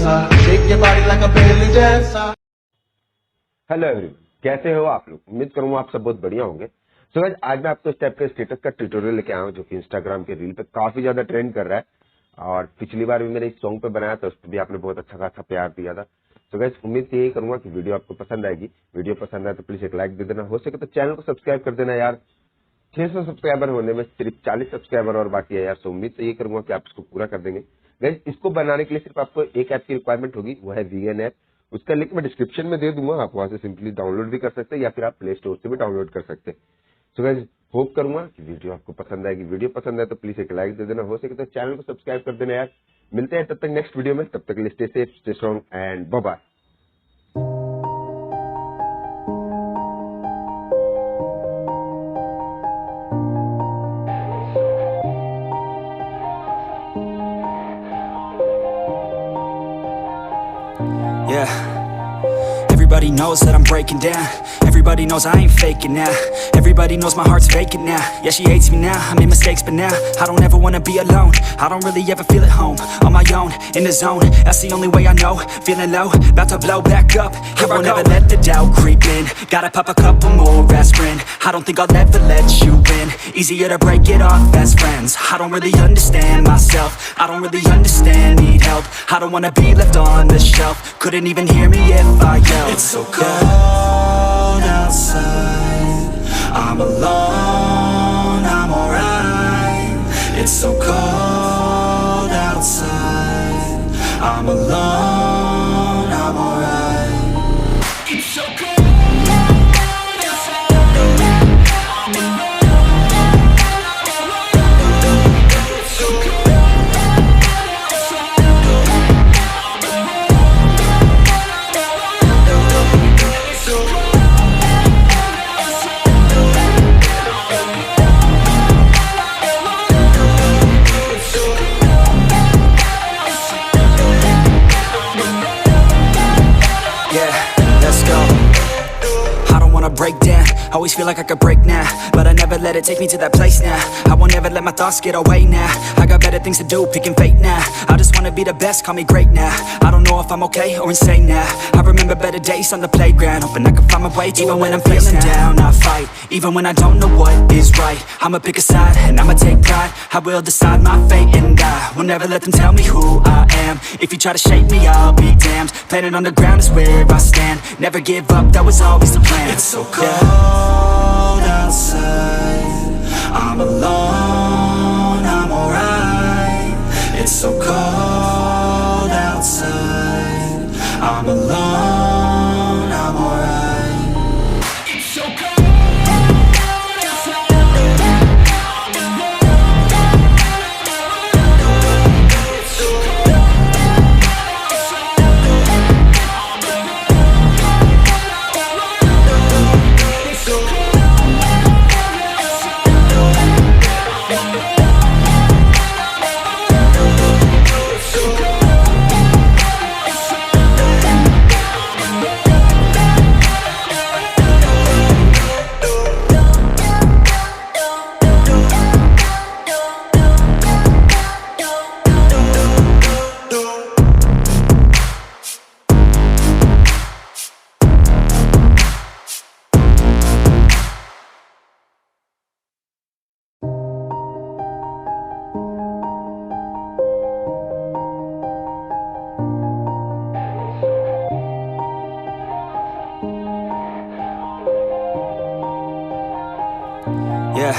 जैसा, shake your body like a belly dancer. Hello everyone, कैसे हो आप लोग? उम्मीद करूंगा आप सब बहुत बढ़िया होंगे। सो गाइस, आज मैं आपको इस टाइप के स्टेटस का ट्यूटोरियल लेके आया हूं जो कि इंस्टाग्राम के रील पे काफी ज्यादा ट्रेंड कर रहा है। और पिछली बार भी मैंने इस सॉन्ग पे बनाया था, उस पर भी आपने बहुत अच्छा खासा प्यार दिया था। तो गाइस, उम्मीद यही करूंगा कि वीडियो आपको पसंद आएगी। वीडियो पसंद आए तो प्लीज एक लाइक दे देना, हो सके तो चैनल को सब्सक्राइब कर देना यार। 600 सब्सक्राइबर होने में सिर्फ 40 सब्सक्राइबर और बाकी है यार। तो उम्मीद तो ये करूंगा कि आप इसको पूरा कर देंगे। गाइस, इसको बनाने के लिए सिर्फ आपको एक ऐप की रिक्वायरमेंट होगी, वो है वीएन ऐप। उसका लिंक मैं डिस्क्रिप्शन में दे दूंगा, आप वहां से सिंपली डाउनलोड भी कर सकते हैं या फिर आप प्ले स्टोर से भी डाउनलोड कर सकते हैं। सो गाइस, होप करूंगा कि वीडियो आपको पसंद आएगी। वीडियो पसंद आए तो प्लीज एक लाइक दे देना, हो सके तो चैनल को सब्सक्राइब कर देना यार। मिलते हैं तब तक नेक्स्ट वीडियो में, तब तक के लिए stay safe, stay strong and bye bye. Yeah, everybody knows that I'm breaking down. Everybody knows I ain't faking now. Everybody knows my heart's vacant now. Yeah, she hates me now, I made mistakes but now I don't ever wanna be alone. I don't really ever feel at home. On my own, in the zone, that's the only way I know. Feeling low, about to blow back up. I won't ever let the doubt creep in. Gotta pop a couple more aspirin. I don't think I'll ever let you in. Easier to break it off best friends. I don't really understand myself. I don't really understand, need help. I don't wanna be left on the shelf. Couldn't even hear me if I yelled. It's so cold outside, I'm alone, I'm alright. It's so cold outside, I'm alone, I'm alright. It's so cold outside, I'm alone, it's so cold outside, I'm alone, it's so cold. Break down, always feel like I could break now, but I never let it take me to that place now. I won't ever let my thoughts get away now. I got better things to do, picking fate now. I just wanna be the best, call me great now. I don't know if I'm okay or insane now. I remember better days on the playground, hoping I can find my way even when I'm feeling down. I fight, even when I don't know what is right. I'ma pick a side, and I'ma take pride. I will decide my fate, and I will never let them tell me who I am. If you try to shape me, I'll be damned. Planet on the ground is where I stand. Never give up, that was always the plan. It's so cold outside, I'm alone, I'm alright. It's so cold outside, I'm alone, I'm alright. It's so cold outside, I'm alone, it's so cold outside, I'm alone, it's so cold. Yeah,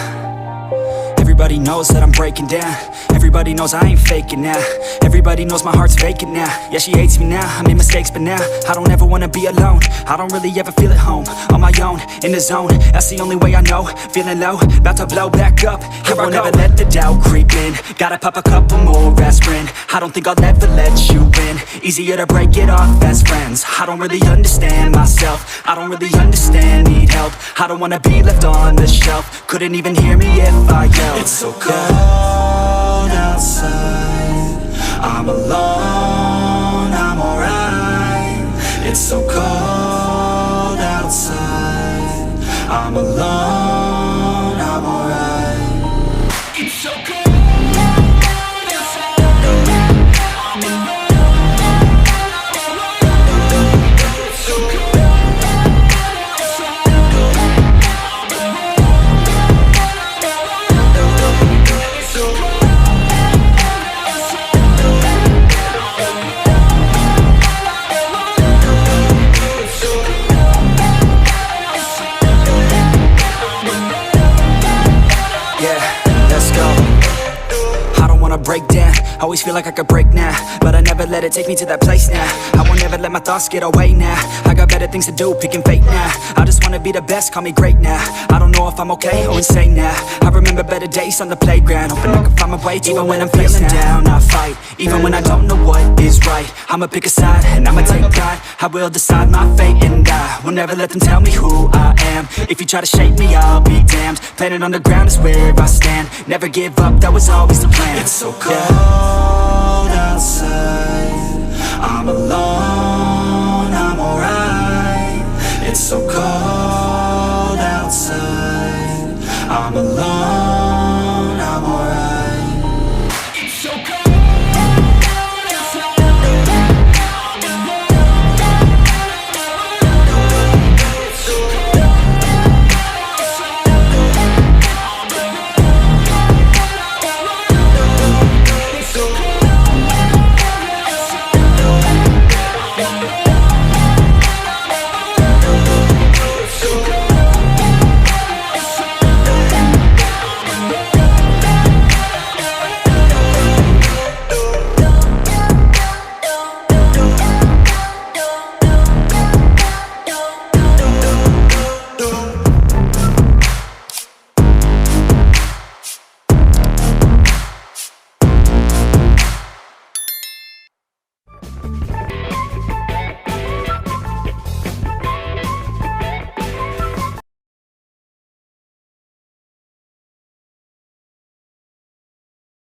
everybody knows that I'm breaking down. Everybody knows I ain't faking now. Everybody knows my heart's vacant now. Yeah, she hates me now, I made mistakes but now I don't ever wanna be alone. I don't really ever feel at home. On my own, in the zone, that's the only way I know. Feeling low, about to blow back up. I won't ever let the doubt creep in. Gotta pop a couple more aspirin. I don't think I'll ever let you in. Easier to break it off best friends. I don't really understand myself. I don't really understand, need help. I don't wanna be left on the shelf. Couldn't even hear me if I yelled. It's so cold outside, I'm alone, I'm alright. It's so cold outside, I'm alone, I'm alright. It's so cold outside, I'm alone. break down. Always feel like I could break now, but I never let it take me to that place now. I won't ever let my thoughts get away now. I got better things to do, picking fate now. I just wanna be the best, call me great now. I don't know if I'm okay or insane now. I remember better days on the playground, hoping I can find my way to even when I'm feeling down. I fight, even when I don't know what is right. I'ma pick a side, and I'ma take pride. I will decide my fate, and I will never let them tell me who I am. If you try to shape me, I'll be damned. Planet on the ground is where I stand. Never give up, that was always the plan. It's so cold outside, I'm alone, I'm alright. It's so cold outside, I'm alone.